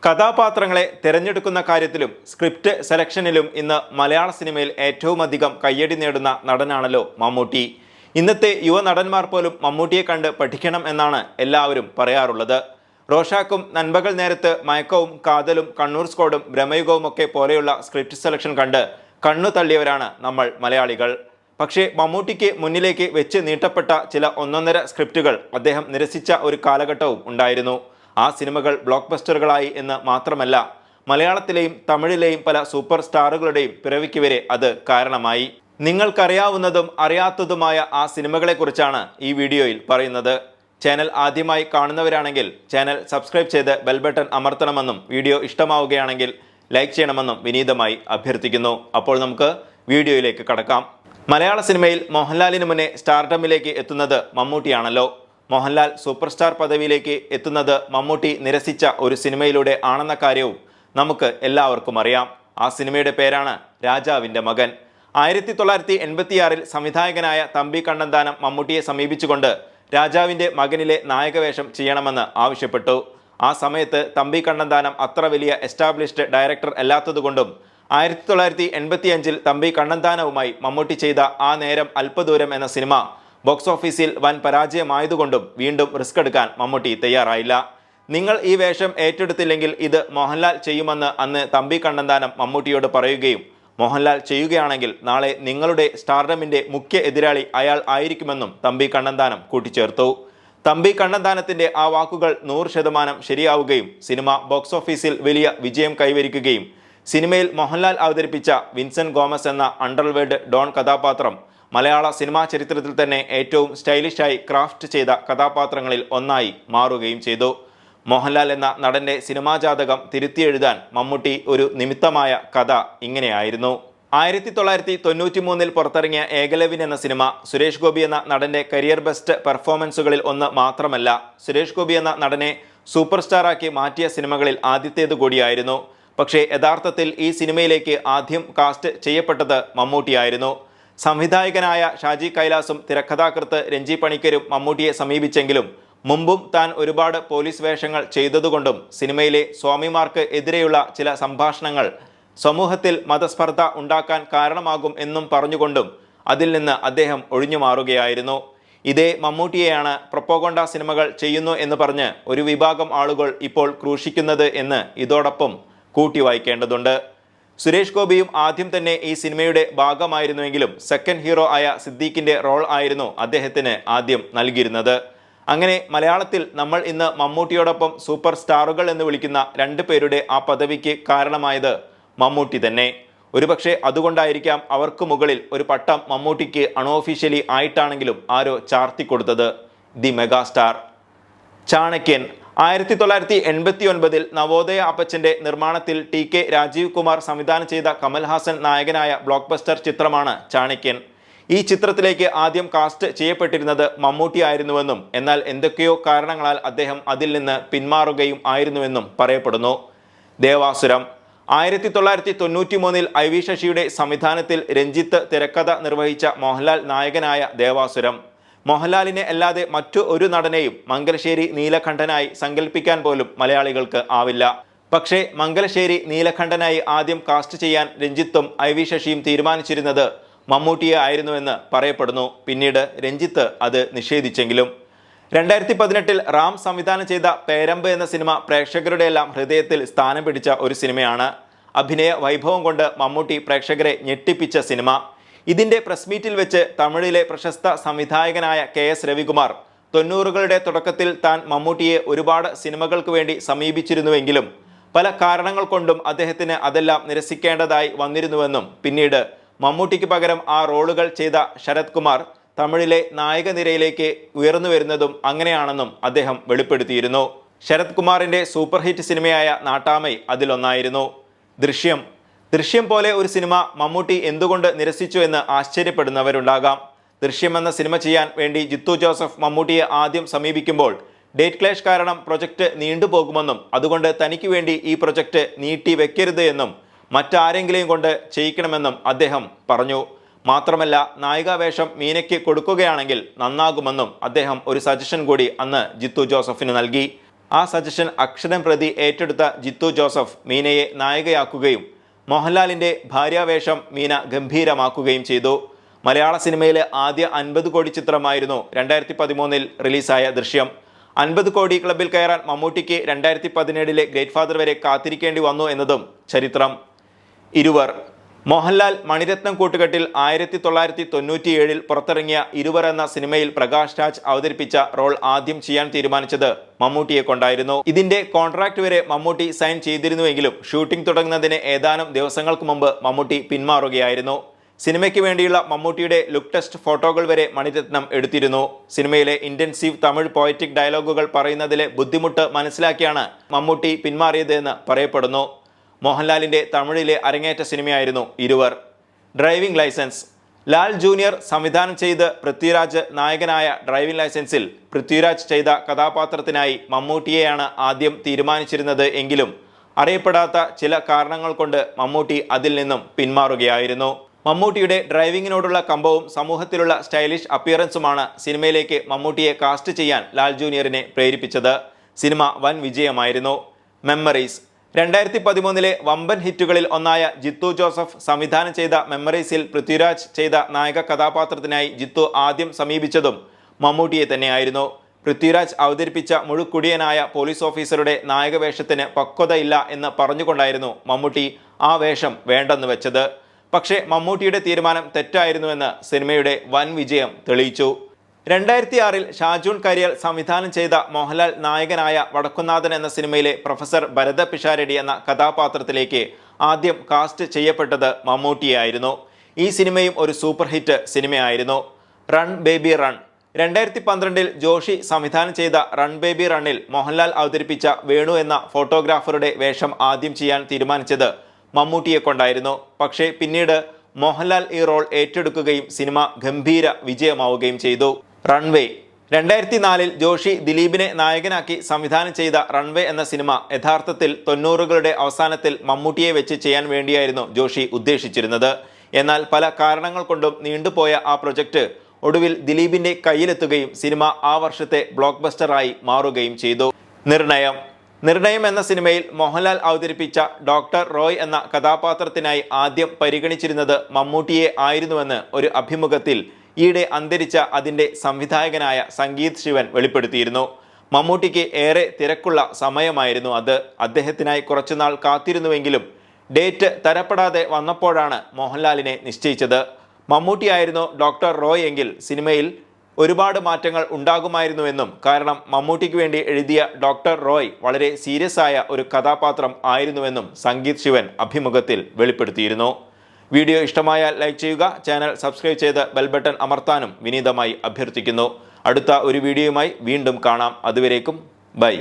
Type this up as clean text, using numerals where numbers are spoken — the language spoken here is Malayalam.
കഥാപാത്രങ്ങളെ തിരഞ്ഞെടുക്കുന്ന കാര്യത്തിലും സ്ക്രിപ്റ്റ് സെലക്ഷനിലും ഇന്ന് മലയാള സിനിമയിൽ ഏറ്റവും അധികം കയ്യടി നേടുന്ന നടനാണല്ലോ മമ്മൂട്ടി. ഇന്നത്തെ യുവ നടന്മാർ പോലും മമ്മൂട്ടിയെ കണ്ട് പഠിക്കണം എന്നാണ് എല്ലാവരും പറയാറുള്ളത്. റോഷാക്കും, നൻപകൽ നേരത്ത്, മയക്കവും, കാതലും, കണ്ണൂർ സ്ക്വാഡും, ബ്രഹ്മയുഗവും ഒക്കെ പോലെയുള്ള സ്ക്രിപ്റ്റ് സെലക്ഷൻ കണ്ട് കണ്ണു തള്ളിയവരാണ് നമ്മൾ മലയാളികൾ. പക്ഷേ മമ്മൂട്ടിക്ക് മുന്നിലേക്ക് വെച്ച് നീട്ടപ്പെട്ട ചില ഒന്നൊന്നര സ്ക്രിപ്റ്റുകൾ അദ്ദേഹം നിരസിച്ച ഒരു കാലഘട്ടവും ഉണ്ടായിരുന്നു. ആ സിനിമകൾ ബ്ലോക്ക് ബസ്റ്ററുകളായി എന്ന് മാത്രമല്ല, മലയാളത്തിലെയും തമിഴിലെയും പല സൂപ്പർ സ്റ്റാറുകളുടെയും പിറവിക്ക് വരെ അത് കാരണമായി. നിങ്ങൾക്കറിയാവുന്നതും അറിയാത്തതുമായ ആ സിനിമകളെക്കുറിച്ചാണ് ഈ വീഡിയോയിൽ പറയുന്നത്. ചാനൽ ആദ്യമായി കാണുന്നവരാണെങ്കിൽ ചാനൽ സബ്സ്ക്രൈബ് ചെയ്ത് ബെൽ ബട്ടൺ അമർത്തണമെന്നും വീഡിയോ ഇഷ്ടമാവുകയാണെങ്കിൽ ലൈക്ക് ചെയ്യണമെന്നും വിനീതമായി അഭ്യർത്ഥിക്കുന്നു. അപ്പോൾ നമുക്ക് വീഡിയോയിലേക്ക് കടക്കാം. മലയാള സിനിമയിൽ മോഹൻലാലിന് മുന്നേ സ്റ്റാർഡമിലേക്ക് എത്തുന്നത് മമ്മൂട്ടിയാണല്ലോ. മോഹൻലാൽ സൂപ്പർ സ്റ്റാർ പദവിയിലേക്ക് എത്തുന്നത് മമ്മൂട്ടി നിരസിച്ച ഒരു സിനിമയിലൂടെ ആണെന്ന കാര്യവും നമുക്ക് എല്ലാവർക്കും അറിയാം. ആ സിനിമയുടെ പേരാണ് രാജാവിൻ്റെ മകൻ. 1986 സംവിധായകനായ തമ്പി കണ്ണന്താനം മമ്മൂട്ടിയെ സമീപിച്ചുകൊണ്ട് രാജാവിൻ്റെ മകനിലെ നായകവേഷം ചെയ്യണമെന്ന് ആവശ്യപ്പെട്ടു. ആ സമയത്ത് തമ്പി കണ്ണന്താനം അത്ര വലിയ എസ്റ്റാബ്ലിഷ്ഡ് ഡയറക്ടർ അല്ലാത്തതുകൊണ്ടും 1985 തമ്പി കണ്ണന്താനവുമായി മമ്മൂട്ടി ചെയ്ത ആ നേരം അല്പദൂരം എന്ന സിനിമ ബോക്സ് ഓഫീസിൽ വൻ പരാജയമായതുകൊണ്ടും വീണ്ടും റിസ്ക് എടുക്കാൻ മമ്മൂട്ടി തയ്യാറായില്ല. നിങ്ങൾ ഈ വേഷം ഏറ്റെടുത്തില്ലെങ്കിൽ ഇത് മോഹൻലാൽ ചെയ്യുമെന്ന് അന്ന് തമ്പി കണ്ണന്താനം മമ്മൂട്ടിയോട് പറയുകയും മോഹൻലാൽ ചെയ്യുകയാണെങ്കിൽ നാളെ നിങ്ങളുടെ സ്റ്റാർഡമിൻ്റെ മുഖ്യ എതിരാളി അയാൾ ആയിരിക്കുമെന്നും തമ്പി കണ്ണന്താനം കൂട്ടിച്ചേർത്തു. തമ്പി കണ്ണന്താനത്തിൻ്റെ ആ വാക്കുകൾ 100% ശരിയാവുകയും സിനിമ ബോക്സ് ഓഫീസിൽ വലിയ വിജയം കൈവരിക്കുകയും സിനിമയിൽ മോഹൻലാൽ അവതരിപ്പിച്ച വിൻസെന്റ് ഗോമസ് എന്ന അണ്ടർവേൾഡ് ഡോൺ കഥാപാത്രം മലയാള സിനിമാ ചരിത്രത്തിൽ തന്നെ ഏറ്റവും സ്റ്റൈലിഷായി ക്രാഫ്റ്റ് ചെയ്ത കഥാപാത്രങ്ങളിൽ ഒന്നായി മാറുകയും ചെയ്തു. മോഹൻലാൽ എന്ന നടന്റെ സിനിമാ ജാതകം തിരുത്തിയെഴുതാൻ മമ്മൂട്ടി ഒരു നിമിത്തമായ കഥ ഇങ്ങനെയായിരുന്നു. 1993 പുറത്തിറങ്ങിയ ഏകലവ്യൻ എന്ന സിനിമ സുരേഷ് ഗോപി എന്ന നടന്റെ കരിയർ ബെസ്റ്റ് പെർഫോമൻസുകളിൽ ഒന്ന് മാത്രമല്ല, സുരേഷ് ഗോപി എന്ന നടനെ സൂപ്പർ സ്റ്റാറാക്കി മാറ്റിയ സിനിമകളിൽ ആദ്യത്തേത് കൂടിയായിരുന്നു. പക്ഷേ യഥാർത്ഥത്തിൽ ഈ സിനിമയിലേക്ക് ആദ്യം കാസ്റ്റ് ചെയ്യപ്പെട്ടത് മമ്മൂട്ടിയായിരുന്നു. സംവിധായകനായ ഷാജി കൈലാസും തിരക്കഥാകൃത്ത് രഞ്ജി പണിക്കരും മമ്മൂട്ടിയെ സമീപിച്ചെങ്കിലും മുമ്പും താൻ ഒരുപാട് പോലീസ് വേഷങ്ങൾ ചെയ്തതുകൊണ്ടും സിനിമയിലെ സ്വാമിമാർക്ക് എതിരെയുള്ള ചില സംഭാഷണങ്ങൾ സമൂഹത്തിൽ മതസ്പർദ്ധ ഉണ്ടാക്കാൻ കാരണമാകും എന്നും പറഞ്ഞുകൊണ്ടും അതിൽ നിന്ന് അദ്ദേഹം ഒഴിഞ്ഞു മാറുകയായിരുന്നു. ഇതേ മമ്മൂട്ടിയെയാണ് പ്രൊപ്പഗോണ്ട സിനിമകൾ ചെയ്യുന്നു എന്ന് പറഞ്ഞ് ഒരു വിഭാഗം ആളുകൾ ഇപ്പോൾ ക്രൂശിക്കുന്നത് എന്ന് ഇതോടൊപ്പം കൂട്ടി വായിക്കേണ്ടതുണ്ട്. സുരേഷ് ഗോപിയും ആദ്യം തന്നെ ഈ സിനിമയുടെ ഭാഗമായിരുന്നുവെങ്കിലും സെക്കൻഡ് ഹീറോ ആയ സിദ്ദീഖിന്റെ റോൾ ആയിരുന്നു അദ്ദേഹത്തിന് ആദ്യം നൽകിയിരുന്നത്. അങ്ങനെ മലയാളത്തിൽ നമ്മൾ ഇന്ന് മമ്മൂട്ടിയോടൊപ്പം സൂപ്പർ സ്റ്റാറുകൾ എന്ന് വിളിക്കുന്ന 2 പേരുടെ ആ പദവിക്ക് കാരണമായത് മമ്മൂട്ടി തന്നെ. ഒരുപക്ഷെ അതുകൊണ്ടായിരിക്കാം അവർക്ക് മുകളിൽ ഒരു പട്ടം മമ്മൂട്ടിക്ക് അൺഒഫീഷ്യലി ആയിട്ടാണെങ്കിലും ആരോ ചാർത്തിക്കൊടുത്തത്, ദി മെഗാസ്റ്റാർ. ചാണക്യൻ 1989 നവോദയ അപ്പച്ചന്റെ നിർമ്മാണത്തിൽ TK രാജീവ് കുമാർ സംവിധാനം ചെയ്ത കമൽഹാസൻ നായകനായ ബ്ലോക്ക് ബസ്റ്റർ ചിത്രമാണ് ചാണക്യൻ. ഈ ചിത്രത്തിലേക്ക് ആദ്യം കാസ്റ്റ് ചെയ്യപ്പെട്ടിരുന്നത് മമ്മൂട്ടി ആയിരുന്നുവെന്നും എന്നാൽ എന്തൊക്കെയോ കാരണങ്ങളാൽ അദ്ദേഹം അതിൽ നിന്ന് പിന്മാറുകയും ആയിരുന്നുവെന്നും പറയപ്പെടുന്നു. ദേവാസുരം 1993 IV ശശിയുടെ സംവിധാനത്തിൽ രഞ്ജിത്ത് തിരക്കഥ നിർവഹിച്ച മോഹൻലാൽ നായകനായ ദേവാസുരം. മോഹൻലാലിനെ അല്ലാതെ മറ്റു ഒരു നടനെയും മംഗലശ്ശേരി നീലകണ്ഠനായി സങ്കല്പിക്കാൻ പോലും മലയാളികൾക്ക് ആവില്ല. പക്ഷേ മംഗലശ്ശേരി നീലകണ്ഠനായി ആദ്യം കാസ്റ്റ് ചെയ്യാൻ രഞ്ജിത്തും IV ശശിയും തീരുമാനിച്ചിരുന്നത് മമ്മൂട്ടിയെ ആയിരുന്നുവെന്ന് പറയപ്പെടുന്നു. പിന്നീട് രഞ്ജിത്ത് അത് നിഷേധിച്ചെങ്കിലും 2018 റാം സംവിധാനം ചെയ്ത പേരമ്പ് എന്ന സിനിമ പ്രേക്ഷകരുടെ എല്ലാം ഹൃദയത്തിൽ സ്ഥാനം പിടിച്ച ഒരു സിനിമയാണ്. അഭിനയ വൈഭവം കൊണ്ട് മമ്മൂട്ടി പ്രേക്ഷകരെ ഞെട്ടിപ്പിച്ച സിനിമ. ഇതിന്റെ പ്രസ് മീറ്റിൽ വെച്ച് തമിഴിലെ പ്രശസ്ത സംവിധായകനായ KS രവികുമാർ 90കളുടെ തുടക്കത്തിൽ താൻ മമ്മൂട്ടിയെ ഒരുപാട് സിനിമകൾക്ക് വേണ്ടി സമീപിച്ചിരുന്നുവെങ്കിലും പല കാരണങ്ങൾ കൊണ്ടും അദ്ദേഹത്തിന് അതെല്ലാം നിരസിക്കേണ്ടതായി വന്നിരുന്നുവെന്നും പിന്നീട് മമ്മൂട്ടിക്ക് പകരം ആ റോളുകൾ ചെയ്ത ശരത് കുമാർ തമിഴിലെ നായക നിരയിലേക്ക് ഉയർന്നു വരുന്നതും അങ്ങനെയാണെന്നും അദ്ദേഹം വെളിപ്പെടുത്തിയിരുന്നു. ശരത് കുമാറിന്റെ സൂപ്പർ ഹിറ്റ് സിനിമയായ നാട്ടാമൈ അതിലൊന്നായിരുന്നു. ദൃശ്യം പോലെ ഒരു സിനിമ മമ്മൂട്ടി എന്തുകൊണ്ട് നിരസിച്ചു എന്ന് ആശ്ചര്യപ്പെടുന്നവരുണ്ടാകാം. ദൃശ്യം എന്ന സിനിമ ചെയ്യാൻ വേണ്ടി ജിത്തു ജോസഫ് മമ്മൂട്ടിയെ ആദ്യം സമീപിക്കുമ്പോൾ ഡേറ്റ് ക്ലാഷ് കാരണം പ്രൊജക്റ്റ് നീണ്ടുപോകുമെന്നും അതുകൊണ്ട് തനിക്ക് വേണ്ടി ഈ പ്രൊജക്റ്റ് നീട്ടി വെക്കരുത് എന്നും മറ്റാരെങ്കിലും കൊണ്ട് ചെയ്യിക്കണമെന്നും അദ്ദേഹം പറഞ്ഞു. മാത്രമല്ല നായികാവേഷം മീനയ്ക്ക് കൊടുക്കുകയാണെങ്കിൽ നന്നാകുമെന്നും അദ്ദേഹം ഒരു സജഷൻ കൂടി അന്ന് ജിത്തു ജോസഫിന് നൽകി. ആ സജഷൻ അക്ഷരം പ്രതി ഏറ്റെടുത്ത ജിത്തു ജോസഫ് മീനയെ നായികയാക്കുകയും മോഹൻലാലിന്റെ ഭാര്യാവേഷം മീന ഗംഭീരമാക്കുകയും ചെയ്തു. മലയാള സിനിമയിലെ ആദ്യ 50 കോടി ചിത്രമായിരുന്നു 2013 റിലീസായ ദൃശ്യം. 50 കോടി ക്ലബിൽ കയറാൻ മമ്മൂട്ടിക്ക് 2017 ഗ്രേറ്റ് ഫാദർ വരെ കാത്തിരിക്കേണ്ടി വന്നു എന്നതും ചരിത്രം. ഇരുവർ. മോഹൻലാൽ മണിരത്നം കൂട്ടുകെട്ടിൽ 1997 പുറത്തിറങ്ങിയ ഇരുവർ എന്ന സിനിമയിൽ പ്രകാശ് രാജ് അവതരിപ്പിച്ച റോൾ ആദ്യം ചെയ്യാൻ തീരുമാനിച്ചത് മമ്മൂട്ടിയെ കൊണ്ടായിരുന്നു. ഇതിന്റെ കോൺട്രാക്ട് വരെ മമ്മൂട്ടി സൈൻ ചെയ്തിരുന്നുവെങ്കിലും ഷൂട്ടിംഗ് തുടങ്ങുന്നതിന് ഏതാനും ദിവസങ്ങൾക്ക് മുമ്പ് മമ്മൂട്ടി പിന്മാറുകയായിരുന്നു. സിനിമയ്ക്ക് വേണ്ടിയുള്ള മമ്മൂട്ടിയുടെ ലുക്ക് ടെസ്റ്റ് ഫോട്ടോകൾ വരെ മണിരത്നം എടുത്തിരുന്നു. സിനിമയിലെ ഇന്റൻസീവ് തമിഴ് പോയറ്റിക് ഡയലോഗുകൾ പറയുന്നതിലെ ബുദ്ധിമുട്ട് മനസ്സിലാക്കിയാണ് മമ്മൂട്ടി പിന്മാറിയതെന്ന് പറയപ്പെടുന്നു. മോഹൻലാലിന്റെ തമിഴിലെ അരങ്ങേറ്റ സിനിമയായിരുന്നു Iruvar. Driving licence. Lal junior സംവിധാനം ചെയ്ത് പൃഥ്വിരാജ് നായകനായ ഡ്രൈവിംഗ് ലൈസൻസിൽ പൃഥ്വിരാജ് ചെയ്ത കഥാപാത്രത്തിനായി മമ്മൂട്ടിയെയാണ് ആദ്യം തീരുമാനിച്ചിരുന്നത് എങ്കിലും അറിയപ്പെടാത്ത ചില കാരണങ്ങൾ കൊണ്ട് മമ്മൂട്ടി അതിൽ നിന്നും പിന്മാറുകയായിരുന്നു. മമ്മൂട്ടിയുടെ ഡ്രൈവിങ്ങിനോടുള്ള കമ്പവും സമൂഹത്തിലുള്ള സ്റ്റൈലിഷ് അപ്പിയറൻസുമാണ് സിനിമയിലേക്ക് മമ്മൂട്ടിയെ കാസ്റ്റ് ചെയ്യാൻ ലാൽ ജൂനിയറിനെ പ്രേരിപ്പിച്ചത്. സിനിമ വൻ വിജയമായിരുന്നു. മെമ്മറീസ്. 2013 വമ്പൻ ഹിറ്റുകളിൽ ഒന്നായ ജിത്തു ജോസഫ് സംവിധാനം ചെയ്ത മെമ്മറീസിൽ പൃഥ്വിരാജ് ചെയ്ത നായക കഥാപാത്രത്തിനായി ജിത്തു ആദ്യം സമീപിച്ചതും മമ്മൂട്ടിയെ തന്നെയായിരുന്നു. പൃഥ്വിരാജ് അവതരിപ്പിച്ച മുഴുക്കുടിയനായ പോലീസ് ഓഫീസറുടെ നായകവേഷത്തിന് പക്വതയില്ല എന്ന് പറഞ്ഞുകൊണ്ടായിരുന്നു മമ്മൂട്ടി ആ വേഷം വേണ്ടെന്ന് വെച്ചത്. പക്ഷേ മമ്മൂട്ടിയുടെ തീരുമാനം തെറ്റായിരുന്നുവെന്ന് സിനിമയുടെ വൻ വിജയം തെളിയിച്ചു. 2006 ഷാജൂൺ കരിയൽ സംവിധാനം ചെയ്ത മോഹൻലാൽ നായകനായ വടക്കുന്നാഥൻ എന്ന സിനിമയിലെ പ്രൊഫസർ ഭരത പിഷാരടി എന്ന കഥാപാത്രത്തിലേക്ക് ആദ്യം കാസ്റ്റ് ചെയ്യപ്പെട്ടത് മമ്മൂട്ടിയായിരുന്നു. ഈ സിനിമയും ഒരു സൂപ്പർ ഹിറ്റ് സിനിമയായിരുന്നു. Run baby run. 2012 ജോഷി സംവിധാനം ചെയ്ത റൺ ബേബി റണ്ണിൽ മോഹൻലാൽ അവതരിപ്പിച്ച വേണു എന്ന ഫോട്ടോഗ്രാഫറുടെ വേഷം ആദ്യം ചെയ്യാൻ തീരുമാനിച്ചത് മമ്മൂട്ടിയെ കൊണ്ടായിരുന്നു. പക്ഷേ പിന്നീട് മോഹൻലാൽ ഈ റോൾ ഏറ്റെടുക്കുകയും സിനിമ ഗംഭീര വിജയമാവുകയും ചെയ്തു. റൺവേ. 2004 ജോഷി ദിലീപിനെ നായകനാക്കി സംവിധാനം ചെയ്ത റൺവേ എന്ന സിനിമ യഥാർത്ഥത്തിൽ 90കളുടെ അവസാനത്തിൽ മമ്മൂട്ടിയെ വെച്ച് ചെയ്യാൻ വേണ്ടിയായിരുന്നു ജോഷി ഉദ്ദേശിച്ചിരുന്നത്. എന്നാൽ പല കാരണങ്ങൾ കൊണ്ടും നീണ്ടുപോയ ആ പ്രൊജക്ട് ഒടുവിൽ ദിലീപിന്റെ കയ്യിലെത്തുകയും സിനിമ ആ വർഷത്തെ ബ്ലോക്ക് ബസ്റ്ററായി മാറുകയും ചെയ്തു. നിർണയം എന്ന സിനിമയിൽ മോഹൻലാൽ അവതരിപ്പിച്ച ഡോക്ടർ റോയ് എന്ന കഥാപാത്രത്തിനായി ആദ്യം പരിഗണിച്ചിരുന്നത് മമ്മൂട്ടിയെ ആയിരുന്നുവെന്ന് ഒരു അഭിമുഖത്തിൽ ഈയിടെ അന്തരിച്ച അതിൻ്റെ സംവിധായകനായ സംഗീത് ശിവൻ വെളിപ്പെടുത്തിയിരുന്നു. മമ്മൂട്ടിക്ക് ഏറെ തിരക്കുള്ള സമയമായിരുന്നു അത്. അദ്ദേഹത്തിനായി കുറച്ചുനാൾ കാത്തിരുന്നുവെങ്കിലും ഡേറ്റ് തരപ്പെടാതെ വന്നപ്പോഴാണ് മോഹൻലാലിനെ നിശ്ചയിച്ചത്. മമ്മൂട്ടിയായിരുന്നു ഡോക്ടർ റോയ് എങ്കിൽ സിനിമയിൽ ഒരുപാട് മാറ്റങ്ങൾ ഉണ്ടാകുമായിരുന്നുവെന്നും കാരണം മമ്മൂട്ടിക്ക് വേണ്ടി എഴുതിയ ഡോക്ടർ റോയ് വളരെ സീരിയസ് ആയ ഒരു കഥാപാത്രം ആയിരുന്നുവെന്നും സംഗീത് ശിവൻ അഭിമുഖത്തിൽ വെളിപ്പെടുത്തിയിരുന്നു. വീഡിയോ ഇഷ്ടമായാൽ ലൈക്ക് ചെയ്യുക. ചാനൽ സബ്സ്ക്രൈബ് ചെയ്ത് ബെൽ ബട്ടൺ അമർത്താനും വിനീതമായി അഭ്യർത്ഥിക്കുന്നു. അടുത്ത ഒരു വീഡിയോയുമായി വീണ്ടും കാണാം. അതുവരേക്കും ബൈ.